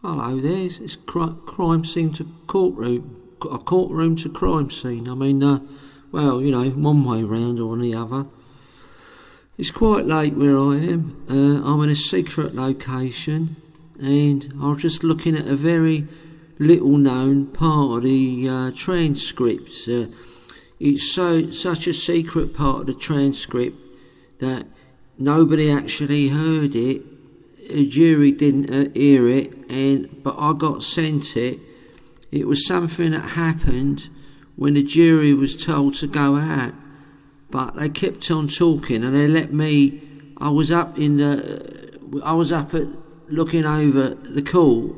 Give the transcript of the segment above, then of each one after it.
Hello there, it's crime scene to courtroom, a courtroom to crime scene. I mean, well, you know, one way round or the other. It's quite late where I am. I'm in a secret location, and I was just looking at a very little known part of the transcripts. It's such a secret part of the transcript that nobody actually heard it. A jury didn't hear it, but I got sent it. It was something that happened when the jury was told to go out, but they kept on talking and they let me. I was up at looking over the court,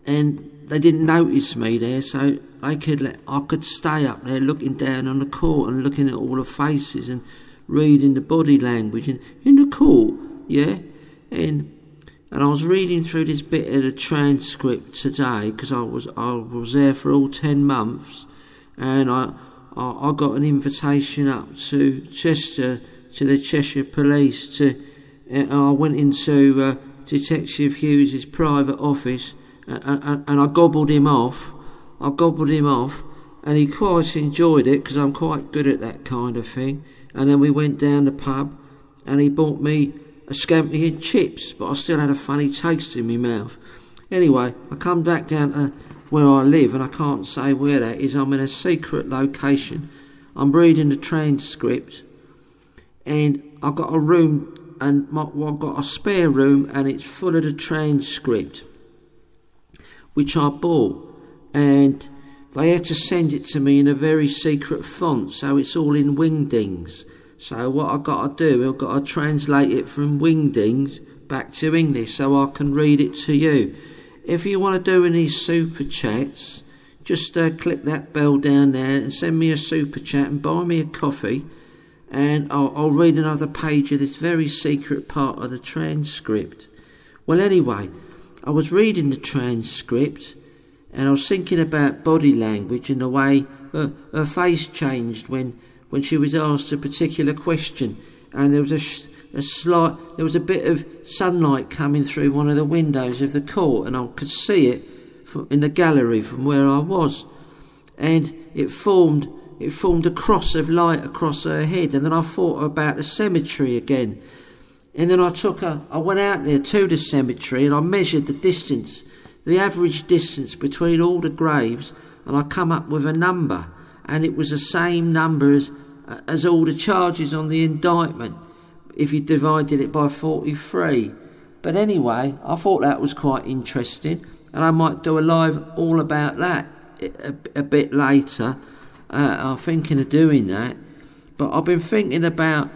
and they didn't notice me there, so I could stay up there looking down on the court and looking at all the faces and reading the body language in the court, yeah, and I was reading through this bit of the transcript today because I was there for all 10 months, and I got an invitation up to Chester, to the Cheshire Police. I went into Detective Hughes's private office, and I gobbled him off, and he quite enjoyed it because I'm quite good at that kind of thing. And then we went down the pub, and he bought me a scampi and chips, but I still had a funny taste in my mouth. Anyway, I come back down to where I live, and I can't say where that is. I'm in a secret location. I'm reading the transcript, and I've got a room, and I've got a spare room, and it's full of the transcript, which I bought, and they had to send it to me in a very secret font, so it's all in wingdings. So what I've got to do, I've got to translate it from wingdings back to English so I can read it to you. If you want to do any super chats, just click that bell down there and send me a super chat and buy me a coffee, and I'll read another page of this very secret part of the transcript. Well, anyway, I was reading the transcript, and I was thinking about body language and the way her face changed when she was asked a particular question, and there was there was a bit of sunlight coming through one of the windows of the court, and I could see it in the gallery from where I was, and it formed a cross of light across her head. And then I thought about the cemetery again, and then I went out there to the cemetery and I measured the distance, the average distance between all the graves, and I come up with a number, and it was the same number as all the charges on the indictment if you divided it by 43. But anyway, I thought that was quite interesting, and I might do a live all about that a bit later. I'm thinking of doing that, but I've been thinking about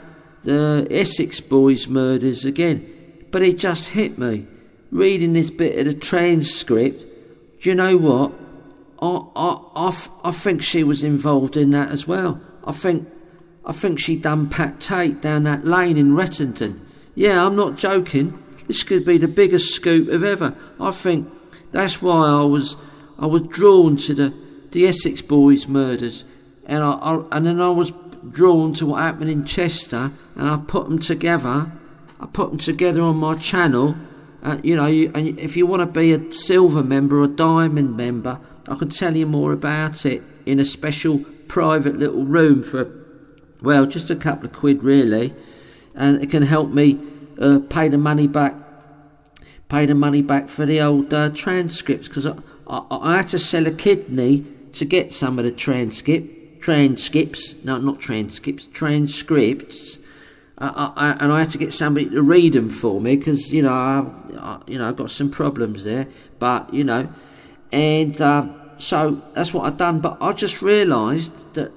the Essex Boys murders again, but it just hit me reading this bit of the transcript. Do you know what? I think she was involved in that as well. I think she done Pat Tate down that lane in Rettington. Yeah, I'm not joking. This could be the biggest scoop of ever. I think that's why I was drawn to the Essex Boys murders, and then I was drawn to what happened in Chester, and I put them together. I put them together on my channel. And if you want to be a silver member or a diamond member, I can tell you more about it in a special private little room for, well, just a couple of quid really, and it can help me pay the money back for the old transcripts, because I had to sell a kidney to get some of the transcripts, and I had to get somebody to read them for me because I've got some problems there, but and so that's what I've done. But I just realised that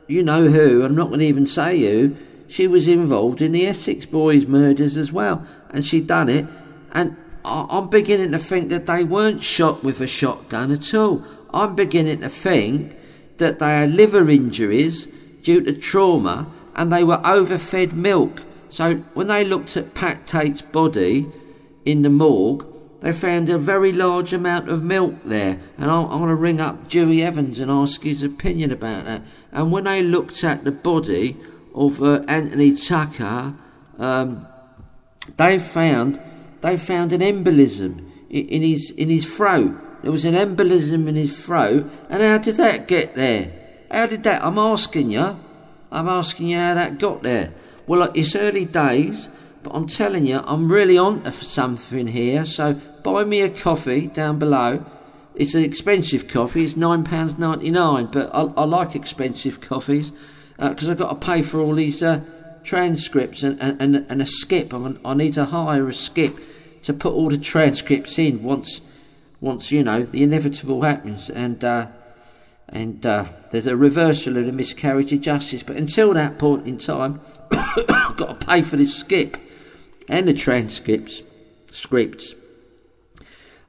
you know who, I'm not going to even say who, she was involved in the Essex Boys murders as well, and she'd done it, and I'm beginning to think that they weren't shot with a shotgun at all. I'm beginning to think that they had liver injuries due to trauma, and they were overfed milk. So when they looked at Pat Tate's body in the morgue, they found a very large amount of milk there, and I'm going to ring up Dewey Evans and ask his opinion about that. And when they looked at the body of Anthony Tucker, they found an embolism in his throat. There was an embolism in his throat. And how did that get there? How did that? I'm asking you how that got there. Well, it's early days, but I'm telling you, I'm really on to something here. So buy me a coffee down below. It's an expensive coffee. It's £9.99, but I like expensive coffees because I've got to pay for all these transcripts and a skip. I need to hire a skip to put all the transcripts in once you know the inevitable happens, and there's a reversal of the miscarriage of justice. But until that point in time, I've got to pay for this skip and the transcripts, scripts.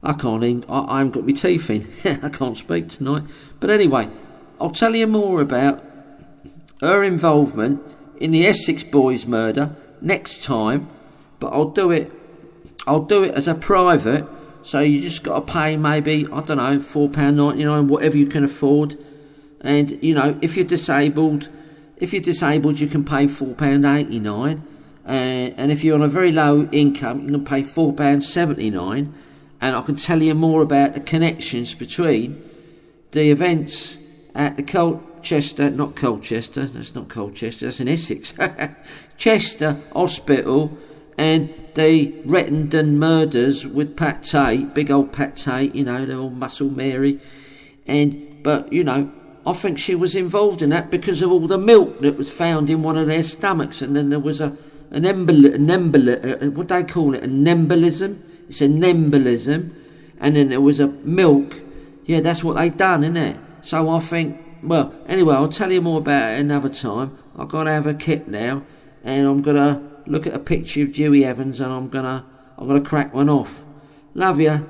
I haven't got my teeth in. I can't speak tonight. But anyway, I'll tell you more about her involvement in the Essex Boys murder next time. But I'll do it as a private. So you just got to pay maybe, I don't know, £4.99, whatever you can afford. And, you know, if you're disabled, you can pay £4.89. And if you're on a very low income, you can pay £4.79. And I can tell you more about the connections between the events at the Colchester, that's not Colchester, that's in Essex, Chester Hospital, and the Rettendon murders with Pat Tate, big old Pat Tate, you know, they're all Muscle Mary. But, you know, I think she was involved in that because of all the milk that was found in one of their stomachs. And then there was what do they call it? An embolism? It's an embolism. And then there was a milk. Yeah, that's what they done, isn't it? So I think, well, anyway, I'll tell you more about it another time. I've got to have a kip now, and I'm going to look at a picture of Dewey Evans, and I'm gonna crack one off. Love ya.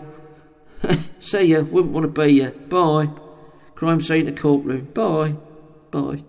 See ya. Wouldn't want to be ya. Bye. Crimescene to Courtroom. Bye. Bye.